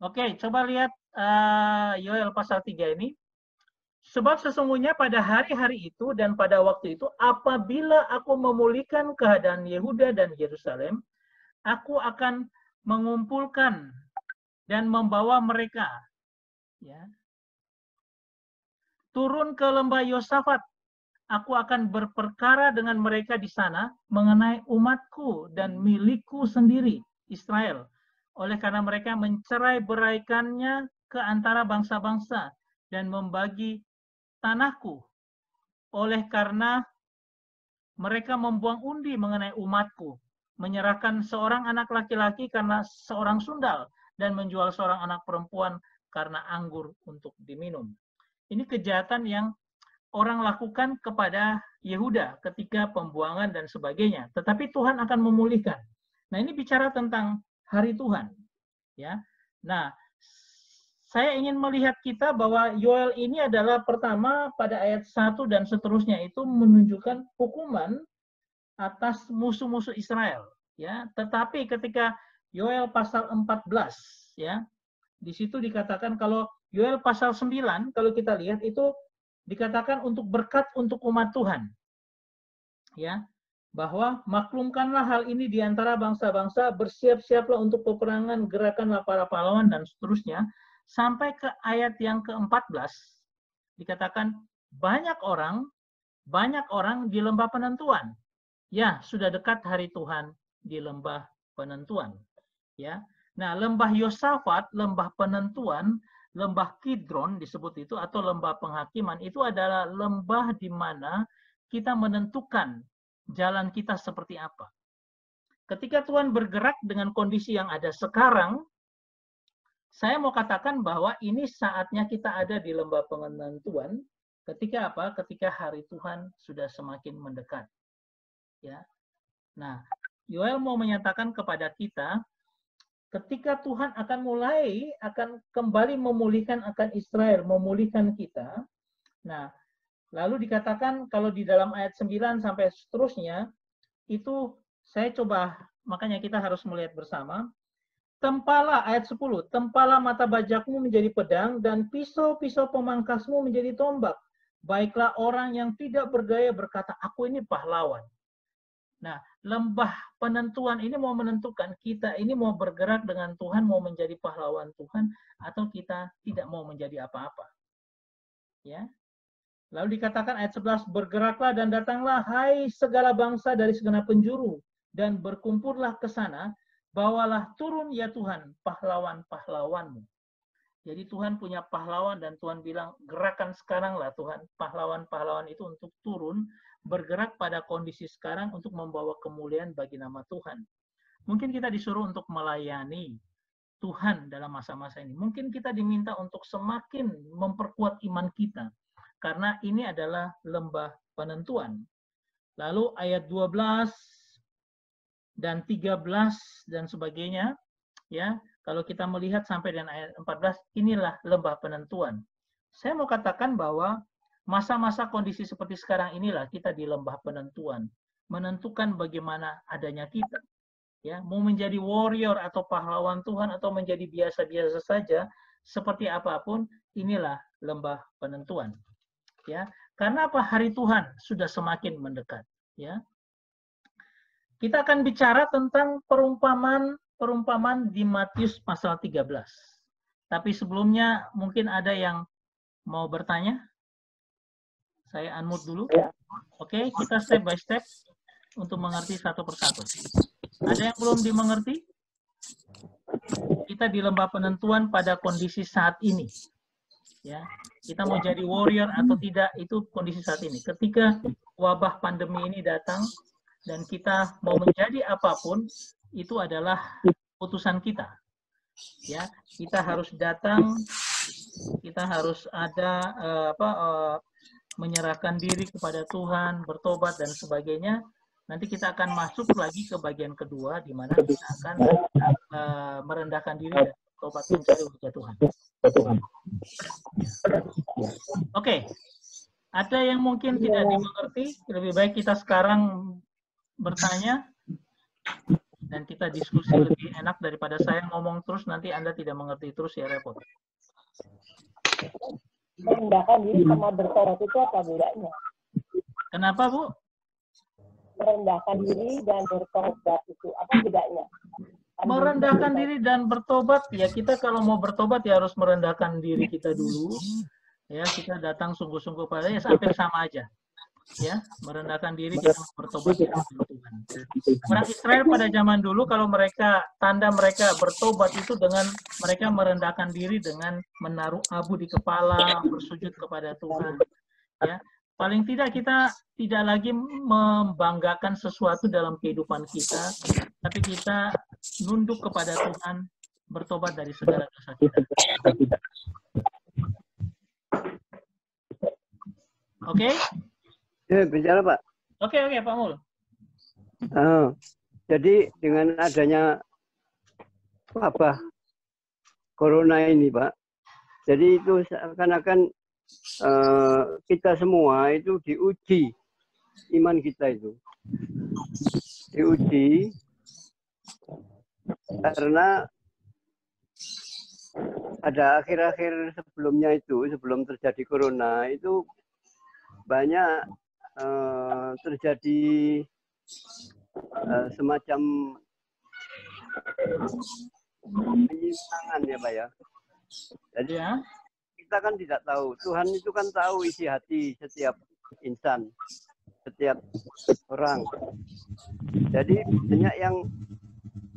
Oke, coba lihat Yoel pasal 3 ini. Sebab sesungguhnya pada hari-hari itu dan pada waktu itu, apabila aku memulihkan keadaan Yehuda dan Yerusalem, aku akan mengumpulkan dan membawa mereka, ya, turun ke lembah Yosafat. Aku akan berperkara dengan mereka di sana mengenai umatku dan milikku sendiri, Israel. oleh karena mereka mencerai-beraikannya ke antara bangsa-bangsa dan membagi tanahku, oleh karena mereka membuang undi mengenai umatku, menyerahkan seorang anak laki-laki karena seorang sundal, dan menjual seorang anak perempuan karena anggur untuk diminum. Ini kejahatan yang orang lakukan kepada Yehuda ketika pembuangan dan sebagainya. Tetapi Tuhan akan memulihkan. Nah, ini bicara tentang hari Tuhan. Ya. Nah, saya ingin melihat kita bahwa Yoel ini adalah pertama pada ayat 1 dan seterusnya itu menunjukkan hukuman atas musuh-musuh Israel. Ya, tetapi ketika Yoel pasal 14, ya, di situ dikatakan kalau Yoel pasal 9, kalau kita lihat itu dikatakan untuk berkat untuk umat Tuhan. Ya, bahwa maklumkanlah hal ini di antara bangsa-bangsa, bersiap-siaplah untuk peperangan, gerakanlah para pahlawan, dan seterusnya. Sampai ke ayat yang ke-14, dikatakan banyak orang di lembah penentuan. Ya, sudah dekat hari Tuhan di lembah penentuan. Ya, nah lembah Yosafat, lembah penentuan, lembah Kidron disebut itu, atau lembah penghakiman, itu adalah lembah di mana kita menentukan jalan kita seperti apa. Ketika Tuhan bergerak dengan kondisi yang ada sekarang, saya mau katakan bahwa ini saatnya kita ada di lembah penentuan. Ketika apa? Ketika hari Tuhan sudah semakin mendekat. Ya. Nah, Yoel mau menyatakan kepada kita, ketika Tuhan akan kembali memulihkan akan Israel, memulihkan kita. Nah, lalu dikatakan kalau di dalam ayat 9 sampai seterusnya, itu saya coba, makanya kita harus melihat bersama. Tempalah, ayat 10, tempalah mata bajakmu menjadi pedang, dan pisau-pisau pemangkasmu menjadi tombak. Baiklah orang yang tidak berdaya berkata, aku ini pahlawan. Nah, lembah penentuan ini mau menentukan kita ini mau bergerak dengan Tuhan, mau menjadi pahlawan Tuhan, atau kita tidak mau menjadi apa-apa. Ya. Lalu dikatakan ayat 11, bergeraklah dan datanglah, hai segala bangsa dari segenap penjuru, dan berkumpullah ke sana, bawalah turun ya Tuhan pahlawan-pahlawanmu. Jadi Tuhan punya pahlawan dan Tuhan bilang, gerakan sekarang lah Tuhan, pahlawan-pahlawan itu untuk turun, bergerak pada kondisi sekarang untuk membawa kemuliaan bagi nama Tuhan. Mungkin kita disuruh untuk melayani Tuhan dalam masa-masa ini. Mungkin kita diminta untuk semakin memperkuat iman kita, karena ini adalah lembah penentuan. Lalu ayat 12 dan 13 dan sebagainya, ya, kalau kita melihat sampai dengan ayat 14, inilah lembah penentuan. Saya mau katakan bahwa masa-masa kondisi seperti sekarang inilah kita di lembah penentuan, menentukan bagaimana adanya kita. Ya, mau menjadi warrior atau pahlawan Tuhan atau menjadi biasa-biasa saja, seperti apapun, inilah lembah penentuan. Ya, karena apa? Hari Tuhan sudah semakin mendekat. Ya, kita akan bicara tentang perumpamaan di Matius pasal 13. Tapi sebelumnya mungkin ada yang mau bertanya? Saya unmute dulu. Oke, kita step by step untuk mengerti satu persatu. Ada yang belum dimengerti? Kita di lembah penentuan pada kondisi saat ini. Ya, kita mau jadi warrior atau tidak, itu kondisi saat ini. Ketika wabah pandemi ini datang dan kita mau menjadi apapun, itu adalah putusan kita. Ya, kita harus datang, kita harus ada menyerahkan diri kepada Tuhan, bertobat dan sebagainya. Nanti kita akan masuk lagi ke bagian kedua, di mana kita akan merendahkan diri dan bertobat mencari wajah Tuhan. Oke, ada yang mungkin tidak dimengerti, lebih baik kita sekarang bertanya, dan kita diskusi lebih enak daripada saya ngomong terus, nanti Anda tidak mengerti terus, ya repot. Merendahkan diri sama bertobat itu apa bedanya? Kenapa, Bu? Merendahkan diri dan bertobat itu apa bedanya? Merendahkan diri dan bertobat, ya kita kalau mau bertobat ya harus merendahkan diri kita dulu. Ya, kita datang sungguh-sungguh pada, ya sampai sama aja. Ya, merendahkan diri kita bertobat kepada Tuhan. Orang Israel pada zaman dulu kalau tanda mereka bertobat itu dengan mereka merendahkan diri dengan menaruh abu di kepala, bersujud kepada Tuhan. Ya, paling tidak kita tidak lagi membanggakan sesuatu dalam kehidupan kita, tapi kita nunduk kepada Tuhan, bertobat dari segala dosa kita. Oke? Ya, bicara Pak. Oke, Pak Mul. Jadi dengan adanya wabah corona ini Pak, jadi itu seakan-akan kita semua itu diuji, iman kita itu diuji karena pada akhir-akhir sebelumnya itu, sebelum terjadi corona itu banyak terjadi semacam penyimpangan ya Pak ya. Jadi kita kan tidak tahu, Tuhan itu kan tahu isi hati setiap insan, setiap orang. Jadi banyak yang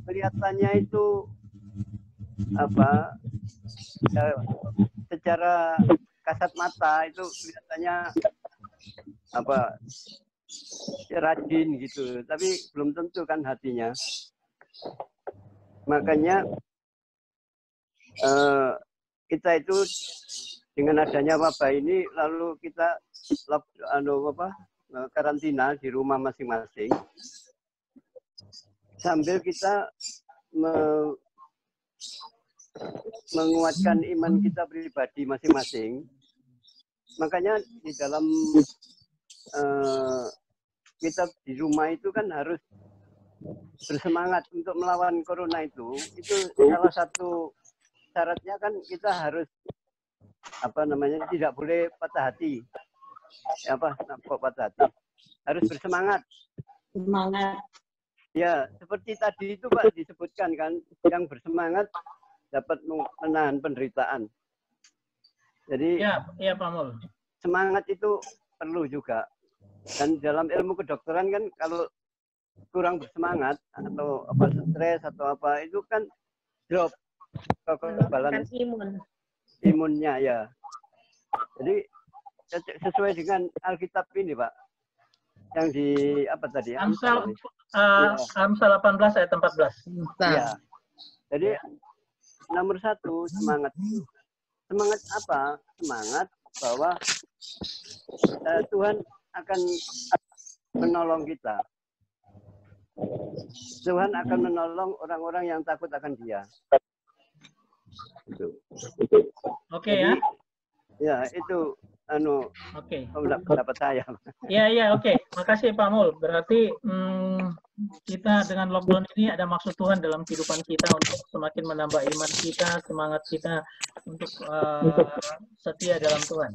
kelihatannya itu apa secara kasat mata itu kelihatannya apa rajin gitu, tapi belum tentu kan hatinya. Makanya kita itu dengan adanya wabah ini lalu kita karantina di rumah masing-masing sambil kita menguatkan iman kita pribadi masing-masing. Makanya di dalam kita di rumah itu kan harus bersemangat untuk melawan corona itu salah satu syaratnya kan kita harus tidak boleh patah hati. Kok patah hati? Harus bersemangat. Semangat. Ya, seperti tadi itu Pak disebutkan kan, yang bersemangat dapat menahan penderitaan. Jadi ya Pak Mul. Semangat itu perlu juga. Dan dalam ilmu kedokteran kan kalau kurang bersemangat atau stres atau itu kan drop kekebalan imunnya ya. Jadi sesuai dengan Alkitab ini Pak, yang di tadi? Amsal 18 ayat 14. Ya. Jadi nomor 1 semangat. Semangat apa? Semangat bahwa Tuhan akan menolong kita. Tuhan akan menolong orang-orang yang takut akan Dia. Oke ya. Ya, itu pendapat saya. Ya, oke. Makasih Pak Mul. Berarti kita dengan lockdown ini ada maksud Tuhan dalam kehidupan kita untuk semakin menambah iman kita, semangat kita untuk setia dalam Tuhan.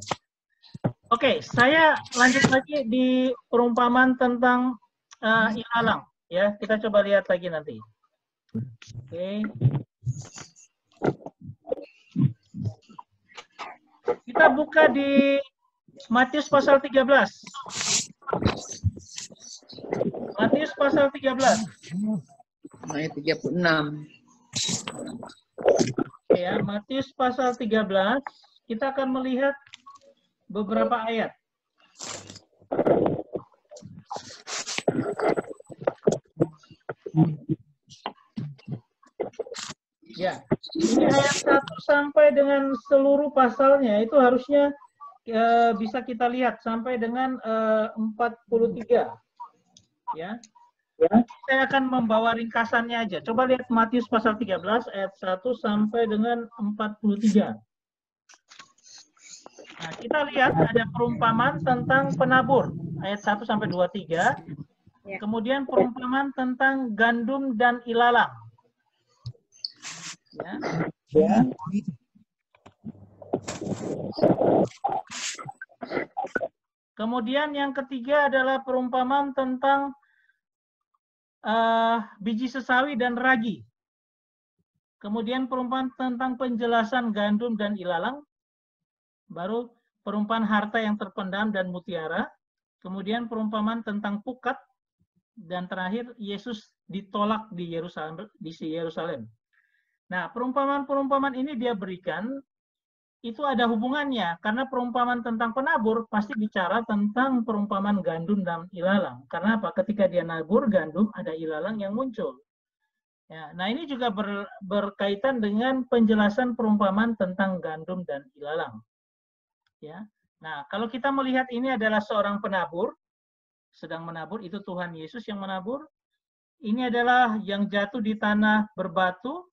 Oke, saya lanjut lagi di perumpamaan tentang ilalang. Ya, kita coba lihat lagi nanti. Oke. Kita buka di Matius pasal 13. Matius pasal 13. Ayat 36. Ya, Matius pasal 13. Kita akan melihat beberapa ayat. Ya, ini ayat 1 sampai dengan seluruh pasalnya itu harusnya bisa kita lihat sampai dengan 43. Ya. Saya akan membawa ringkasannya aja. Coba lihat Matius pasal 13 ayat 1 sampai dengan 43. Nah, kita lihat ada perumpamaan tentang penabur ayat 1 sampai 23. Kemudian perumpamaan tentang gandum dan ilalang. Ya. Kemudian yang ketiga adalah perumpamaan tentang biji sesawi dan ragi. Kemudian perumpamaan tentang penjelasan gandum dan ilalang. Baru perumpamaan harta yang terpendam dan mutiara. kemudian perumpamaan tentang pukat, dan terakhir Yesus ditolak di Yerusalem. Nah, perumpamaan-perumpamaan ini dia berikan itu ada hubungannya, karena perumpamaan tentang penabur pasti bicara tentang perumpamaan gandum dan ilalang. Karena apa? Ketika dia nabur gandum, ada ilalang yang muncul. Ya, nah ini juga berkaitan dengan penjelasan perumpamaan tentang gandum dan ilalang. Ya, nah kalau kita melihat ini adalah seorang penabur, sedang menabur, itu Tuhan Yesus yang menabur. Ini adalah yang jatuh di tanah berbatu,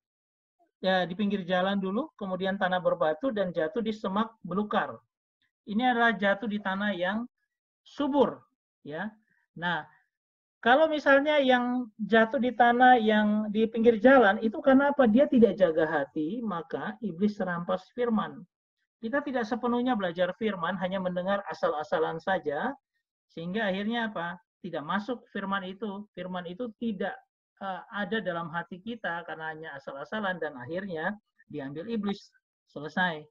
ya di pinggir jalan dulu, kemudian tanah berbatu dan jatuh di semak belukar. Ini adalah jatuh di tanah yang subur, ya. Nah, kalau misalnya yang jatuh di tanah yang di pinggir jalan, itu karena apa? Dia tidak jaga hati, maka iblis serampas firman. Kita tidak sepenuhnya belajar firman, hanya mendengar asal-asalan saja, sehingga akhirnya apa? Tidak masuk firman itu. Firman itu tidak ada dalam hati kita, karena hanya asal-asalan, dan akhirnya diambil iblis. Selesai.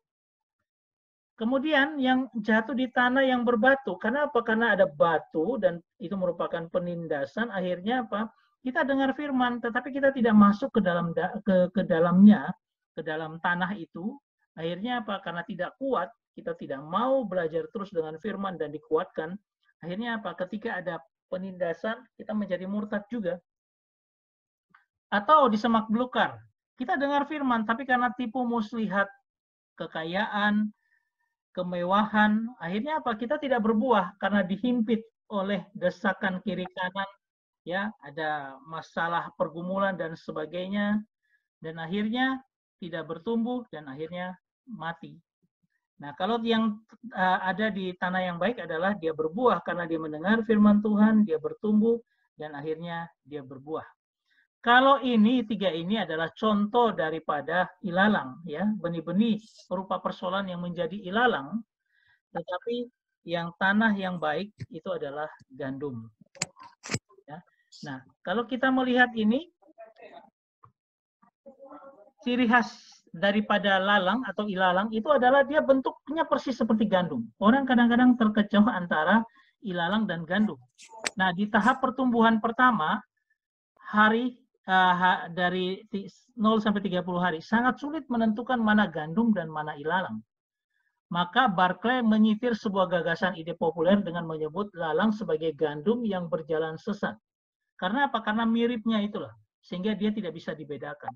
Kemudian yang jatuh di tanah yang berbatu. Karena apa? Karena ada batu dan itu merupakan penindasan. Akhirnya apa? Kita dengar firman, tetapi kita tidak masuk ke dalamnya, ke dalam tanah itu. Akhirnya apa? Karena tidak kuat, kita tidak mau belajar terus dengan firman dan dikuatkan. Akhirnya apa? Ketika ada penindasan, kita menjadi murtad juga. Atau di semak belukar. Kita dengar firman, tapi karena tipu muslihat, kekayaan, kemewahan, akhirnya apa? Kita tidak berbuah karena dihimpit oleh desakan kiri kanan, ya, ada masalah pergumulan dan sebagainya, dan akhirnya tidak bertumbuh dan akhirnya mati. Nah, kalau yang ada di tanah yang baik adalah dia berbuah karena dia mendengar firman Tuhan, dia bertumbuh dan akhirnya dia berbuah. Kalau ini, tiga ini adalah contoh daripada ilalang, ya, benih-benih berupa persoalan yang menjadi ilalang, tetapi yang tanah yang baik itu adalah gandum. Ya. Nah, kalau kita melihat ini, ciri khas daripada lalang atau ilalang itu adalah dia bentuknya persis seperti gandum. Orang kadang-kadang terkecoh antara ilalang dan gandum. Nah, di tahap pertumbuhan pertama, hari dari 0 sampai 30 hari, sangat sulit menentukan mana gandum dan mana ilalang. Maka Barclay menyitir sebuah gagasan ide populer dengan menyebut lalang sebagai gandum yang berjalan sesat. Karena apa? Karena miripnya itulah, sehingga dia tidak bisa dibedakan.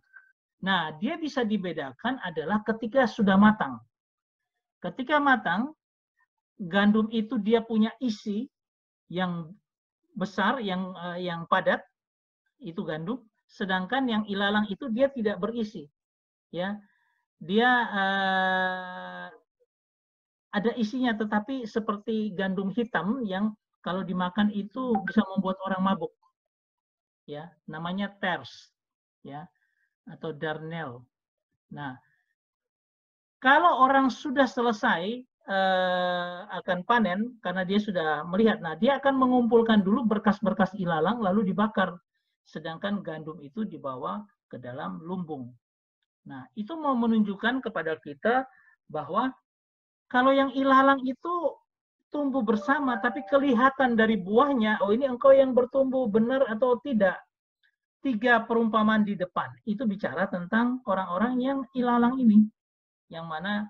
Nah, dia bisa dibedakan adalah ketika sudah matang. Ketika matang, gandum itu dia punya isi yang besar, yang padat, itu gandum. Sedangkan yang ilalang itu dia tidak berisi, ya, dia ada isinya, tetapi seperti gandum hitam yang kalau dimakan itu bisa membuat orang mabuk, ya, namanya tares, ya, atau darnel. Nah, kalau orang sudah selesai akan panen, karena dia sudah melihat, nah dia akan mengumpulkan dulu berkas-berkas ilalang lalu dibakar. Sedangkan gandum itu dibawa ke dalam lumbung. Nah, itu mau menunjukkan kepada kita bahwa kalau yang ilalang itu tumbuh bersama, tapi kelihatan dari buahnya, oh ini engkau yang bertumbuh benar atau tidak. 3 perumpamaan di depan, itu bicara tentang orang-orang yang ilalang ini, yang mana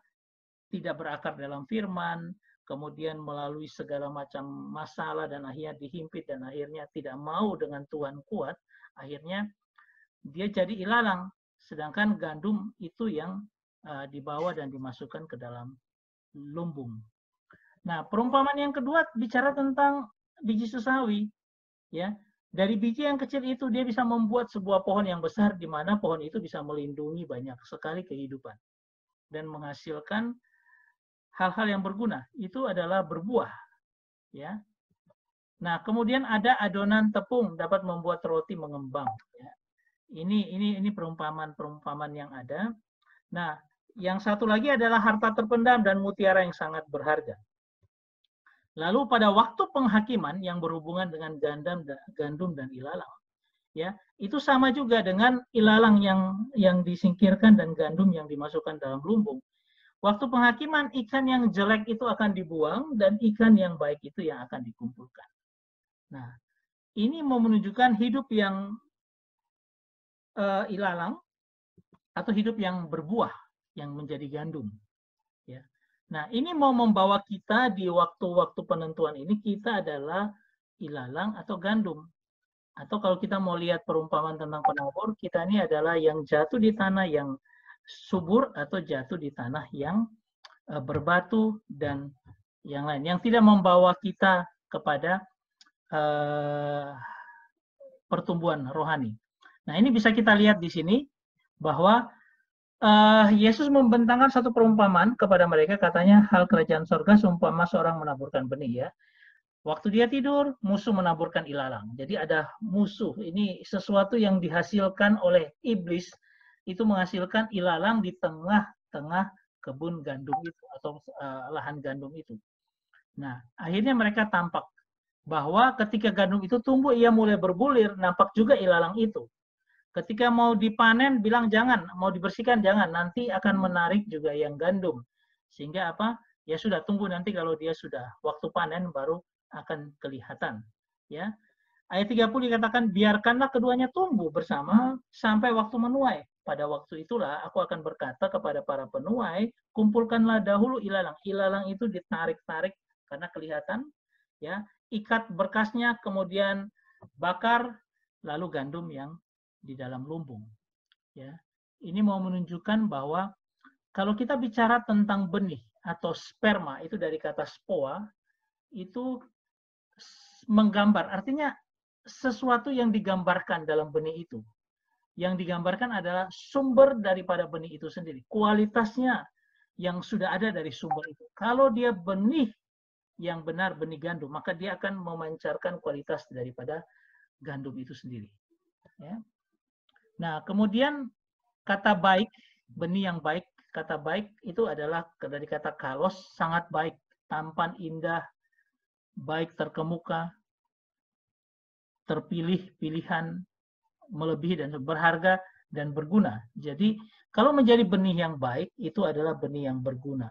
tidak berakar dalam firman, kemudian melalui segala macam masalah dan akhirnya dihimpit dan akhirnya tidak mau dengan Tuhan kuat, akhirnya dia jadi ilalang. Sedangkan gandum itu yang dibawa dan dimasukkan ke dalam lumbung. Nah, perumpamaan yang kedua bicara tentang biji sesawi, ya. Dari biji yang kecil itu dia bisa membuat sebuah pohon yang besar, di mana pohon itu bisa melindungi banyak sekali kehidupan dan menghasilkan hal-hal yang berguna. Itu adalah berbuah, ya. Nah, kemudian ada adonan tepung dapat membuat roti mengembang, ya. Ini perumpamaan yang ada. Nah, yang satu lagi adalah harta terpendam dan mutiara yang sangat berharga. Lalu pada waktu penghakiman yang berhubungan dengan gandum dan ilalang, ya, itu sama juga dengan ilalang yang disingkirkan dan gandum yang dimasukkan dalam lumbung. Waktu penghakiman, ikan yang jelek itu akan dibuang dan ikan yang baik itu yang akan dikumpulkan. Nah, ini mau menunjukkan hidup yang ilalang atau hidup yang berbuah, yang menjadi gandum. Ya. Nah, ini mau membawa kita di waktu-waktu penentuan ini, kita adalah ilalang atau gandum. Atau kalau kita mau lihat perumpamaan tentang penabur, kita ini adalah yang jatuh di tanah yang subur atau jatuh di tanah yang berbatu dan yang lain, yang tidak membawa kita kepada pertumbuhan rohani. Nah, ini bisa kita lihat di sini bahwa Yesus membentangkan satu perumpamaan kepada mereka, katanya hal kerajaan sorga seumpama seorang menaburkan benih, ya. Waktu dia tidur, musuh menaburkan ilalang. Jadi ada musuh, ini sesuatu yang dihasilkan oleh iblis, itu menghasilkan ilalang di tengah-tengah kebun gandum itu, atau lahan gandum itu. Nah, akhirnya mereka tampak bahwa ketika gandum itu tumbuh, ia mulai berbulir, nampak juga ilalang itu. Ketika mau dipanen, bilang jangan, mau dibersihkan jangan, nanti akan menarik juga yang gandum. Sehingga apa? Ya sudah, tunggu nanti kalau dia sudah waktu panen baru akan kelihatan. Ya. Ayat 30 dikatakan, biarkanlah keduanya tumbuh bersama sampai waktu menuai. Pada waktu itulah aku akan berkata kepada para penuai, kumpulkanlah dahulu ilalang. Ilalang itu ditarik-tarik karena kelihatan, ya, ikat berkasnya, kemudian bakar, lalu gandum yang di dalam lumbung. Ya, ini mau menunjukkan bahwa kalau kita bicara tentang benih atau sperma, itu dari kata spoa, itu menggambar, artinya sesuatu yang digambarkan dalam benih itu. Yang digambarkan adalah sumber daripada benih itu sendiri, kualitasnya yang sudah ada dari sumber itu. Kalau dia benih yang benar, benih gandum, maka dia akan memancarkan kualitas daripada gandum itu sendiri. Ya. Nah, kemudian kata baik, benih yang baik, kata baik itu adalah dari kata kalos, sangat baik, tampan, indah, baik, terkemuka, terpilih, pilihan, melebihi, dan berharga, dan berguna. Jadi, kalau menjadi benih yang baik, itu adalah benih yang berguna,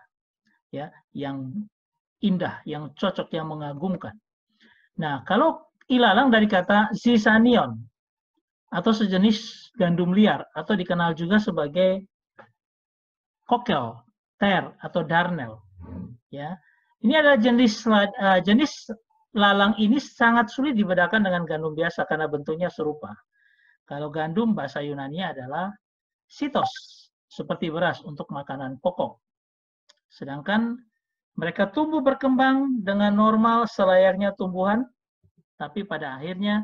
ya, yang indah, yang cocok, yang mengagumkan. Nah, kalau ilalang dari kata zizanion, atau sejenis gandum liar, atau dikenal juga sebagai kokel, ter, atau darnel. Ya, ini adalah jenis lalang ini sangat sulit dibedakan dengan gandum biasa karena bentuknya serupa. Kalau gandum bahasa Yunani-nya adalah sitos, seperti beras untuk makanan pokok. Sedangkan mereka tumbuh berkembang dengan normal selayaknya tumbuhan, tapi pada akhirnya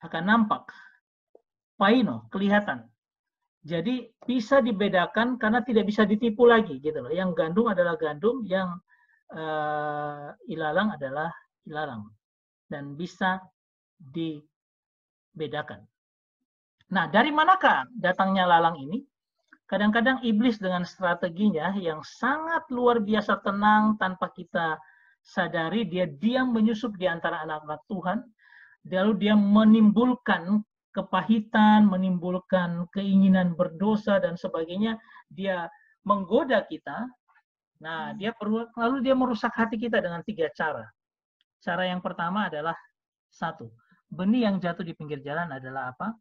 akan nampak paino, kelihatan. Jadi bisa dibedakan karena tidak bisa ditipu lagi gitu loh. Yang gandum adalah gandum, yang ilalang adalah ilalang, dan bisa dibedakan. Nah, dari manakah datangnya lalang ini? Kadang-kadang iblis dengan strateginya yang sangat luar biasa tenang tanpa kita sadari, dia diam menyusup di antara anak-anak Tuhan, lalu dia menimbulkan kepahitan, menimbulkan keinginan berdosa dan sebagainya, dia menggoda kita. Nah, lalu dia merusak hati kita dengan 3 cara. Cara yang pertama adalah 1, benih yang jatuh di pinggir jalan adalah apa?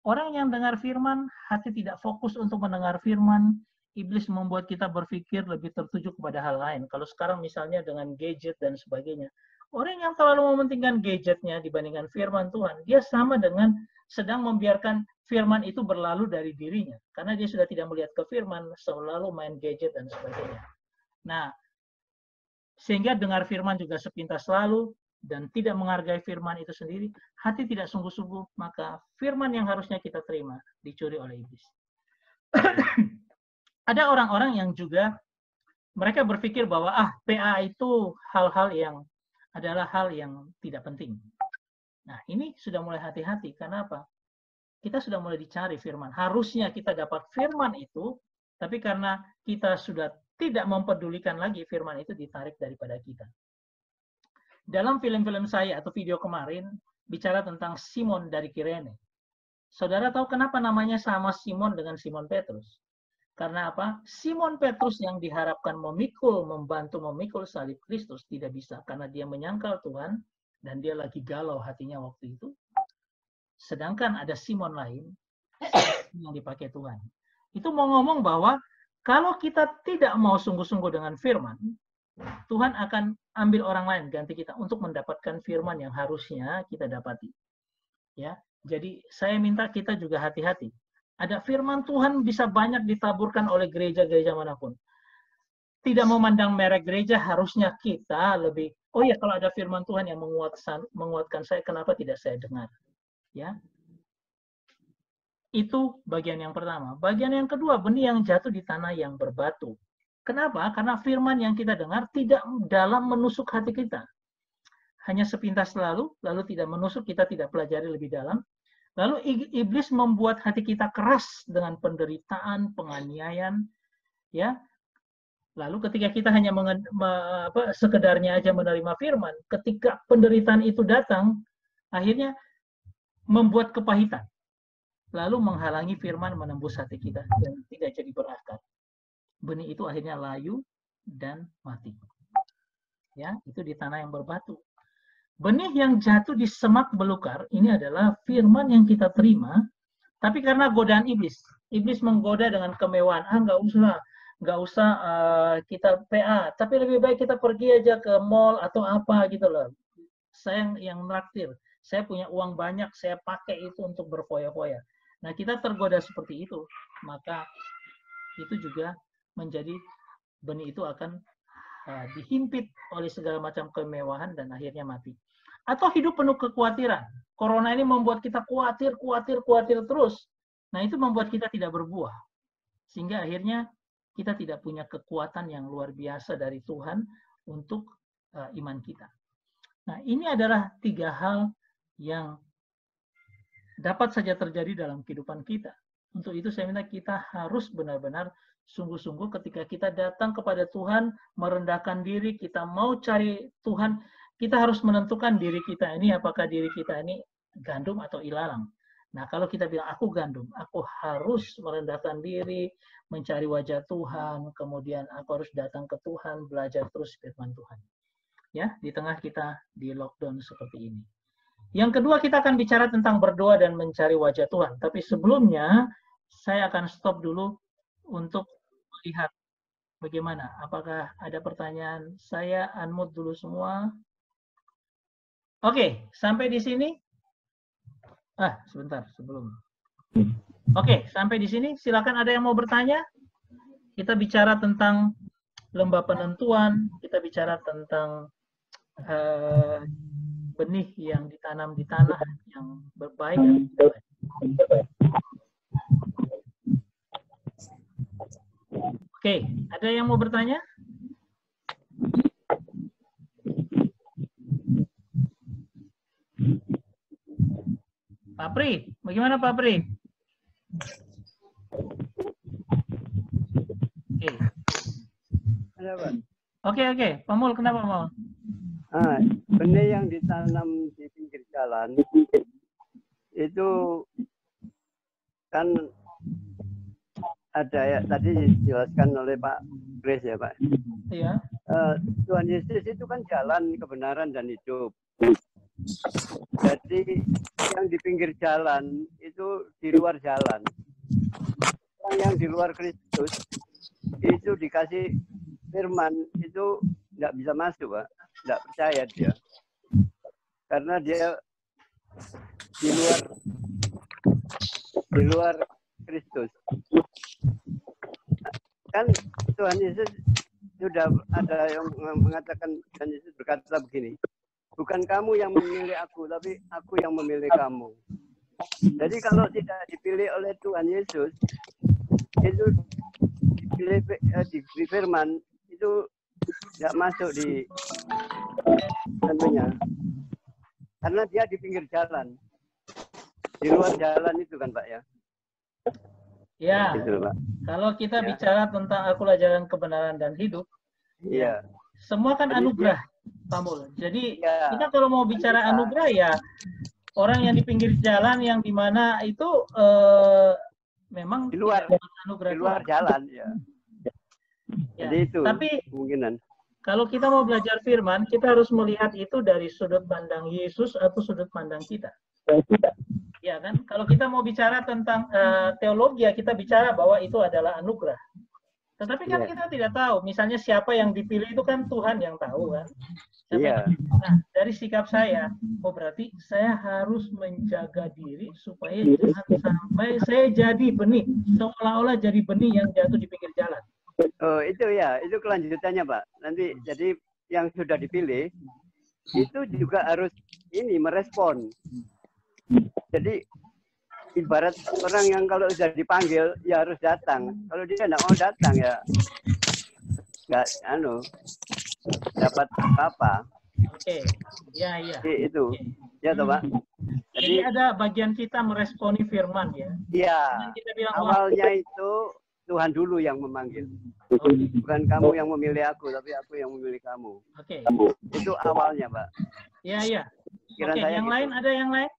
Orang yang dengar firman, hati tidak fokus untuk mendengar firman, iblis membuat kita berpikir lebih tertuju kepada hal lain. Kalau sekarang misalnya dengan gadget dan sebagainya, orang yang terlalu mementingkan gadgetnya dibandingkan firman Tuhan, dia sama dengan sedang membiarkan firman itu berlalu dari dirinya. Karena dia sudah tidak melihat ke firman, selalu main gadget dan sebagainya. Nah, sehingga dengar firman juga sepintas lalu, dan tidak menghargai firman itu sendiri, hati tidak sungguh-sungguh, maka firman yang harusnya kita terima dicuri oleh iblis. Ada orang-orang yang juga mereka berpikir bahwa PA itu hal-hal yang adalah hal yang tidak penting. Nah, ini sudah mulai hati-hati. Karena apa? Kita sudah mulai dicari firman. Harusnya kita dapat firman itu, tapi karena kita sudah tidak mempedulikan lagi, firman itu ditarik daripada kita. Dalam film-film saya atau video kemarin, bicara tentang Simon dari Kirene. Saudara tahu kenapa namanya sama Simon dengan Simon Petrus? Karena apa? Simon Petrus yang diharapkan membantu memikul salib Kristus tidak bisa karena dia menyangkal Tuhan dan dia lagi galau hatinya waktu itu. Sedangkan ada Simon lain yang dipakai Tuhan. Itu mau ngomong bahwa kalau kita tidak mau sungguh-sungguh dengan firman, Tuhan akan ambil orang lain ganti kita untuk mendapatkan firman yang harusnya kita dapati. Ya, jadi saya minta kita juga hati-hati. Ada firman Tuhan bisa banyak ditaburkan oleh gereja-gereja manapun. Tidak memandang merek gereja, harusnya kita lebih, oh ya kalau ada firman Tuhan yang menguatkan saya, kenapa tidak saya dengar? Ya, itu bagian yang pertama. Bagian yang kedua, benih yang jatuh di tanah yang berbatu. Kenapa? Karena firman yang kita dengar tidak dalam menusuk hati kita. Hanya sepintas lalu tidak menusuk, kita tidak pelajari lebih dalam. Lalu iblis membuat hati kita keras dengan penderitaan, penganiayaan, ya. Lalu ketika kita hanya sekedarnya aja menerima firman, ketika penderitaan itu datang, akhirnya membuat kepahitan. Lalu menghalangi firman menembus hati kita dan tidak jadi berakar. Benih itu akhirnya layu dan mati. Ya, itu di tanah yang berbatu. Benih yang jatuh di semak belukar ini adalah firman yang kita terima, tapi karena godaan iblis menggoda dengan kemewahan. Nggak usah kita PA, tapi lebih baik kita pergi aja ke mall atau apa gitu loh. Saya yang traktir, saya punya uang banyak, saya pakai itu untuk berfoya-foya. Nah, kita tergoda seperti itu, maka itu juga menjadi benih itu akan dihimpit oleh segala macam kemewahan dan akhirnya mati. Atau hidup penuh kekhawatiran. Corona ini membuat kita khawatir terus. Nah, itu membuat kita tidak berbuah. Sehingga akhirnya kita tidak punya kekuatan yang luar biasa dari Tuhan untuk iman kita. Nah, ini adalah 3 hal yang dapat saja terjadi dalam kehidupan kita. Untuk itu saya minta kita harus benar-benar sungguh-sungguh ketika kita datang kepada Tuhan, merendahkan diri, kita mau cari Tuhan, kita harus menentukan diri kita ini, apakah diri kita ini gandum atau ilalang. Nah, kalau kita bilang, aku gandum, aku harus merendahkan diri, mencari wajah Tuhan, kemudian aku harus datang ke Tuhan, belajar terus firman Tuhan. Ya, di tengah kita di lockdown seperti ini. Yang kedua, kita akan bicara tentang berdoa dan mencari wajah Tuhan. Tapi sebelumnya, saya akan stop dulu untuk melihat bagaimana. Apakah ada pertanyaan? Saya unmute dulu semua. Oke, sampai di sini. Sebentar sebelum. Oke, sampai di sini. Silakan ada yang mau bertanya. Kita bicara tentang lembah penentuan. Kita bicara tentang benih yang ditanam di tanah yang berbaik. Oke, ada yang mau bertanya? Pak Pri, bagaimana Pak Pri? Oke. Pak Mul, kenapa Mul? Benih yang ditanam di pinggir jalan itu kan ada ya, tadi dijelaskan oleh Pak Chris ya Pak. Iya. Tuhan Yesus itu kan jalan, kebenaran dan hidup. Jadi yang di pinggir jalan itu di luar jalan. Yang di luar Kristus itu dikasih firman itu nggak bisa masuk Pak, nggak percaya dia. Karena dia di luar Kristus. Kan Tuhan Yesus sudah ada yang mengatakan, Tuhan Yesus berkata begini, bukan kamu yang memilih aku, tapi aku yang memilih kamu. Jadi kalau tidak dipilih oleh Tuhan Yesus, itu diberi firman, itu tidak masuk di tentunya. Karena dia di pinggir jalan. Di luar jalan itu kan Pak ya? Ya, gitu, Pak. Kalau kita bicara tentang akulah jalan kebenaran dan hidup, Iya. Semua kan anugerah, Pak Mul. Jadi kita kalau mau bicara anugerah ya orang yang di pinggir jalan yang dimana itu memang Di luar- tidak dapat anugerah Di luar Tuhan. jalan, ya. Ya. Jadi itu Tapi kemungkinan. kalau kita mau belajar firman, kita harus melihat itu dari sudut pandang Yesus atau sudut pandang kita. Ya kan? Kalau kita mau bicara tentang teologi, ya kita bicara bahwa itu adalah anugerah. Tetapi kan Iya. kita tidak tahu, misalnya siapa yang dipilih itu kan Tuhan yang tahu kan. Siapa Iya. yang- Nah, dari sikap saya, oh berarti saya harus menjaga diri supaya jangan sampai saya jadi benih, seolah-olah jadi benih yang jatuh di pinggir jalan. Oh, itu ya, itu kelanjutannya, Pak. Nanti jadi yang sudah dipilih itu juga harus ini merespon. Jadi ibarat orang yang kalau sudah dipanggil ya harus datang. Kalau dia tidak mau datang ya nggak dapat apa-apa. Oke, ya. Jadi itu ya toh, Pak. Jadi ada bagian kita meresponi firman ya. Iya, Dan kita bilang, wah, awalnya itu Tuhan dulu yang memanggil. Bukan kamu yang memilih aku, tapi aku yang memilih kamu. oke, Itu awalnya, Pak. ya. Pikiran Oke, saya yang gitu. lain ada yang lain?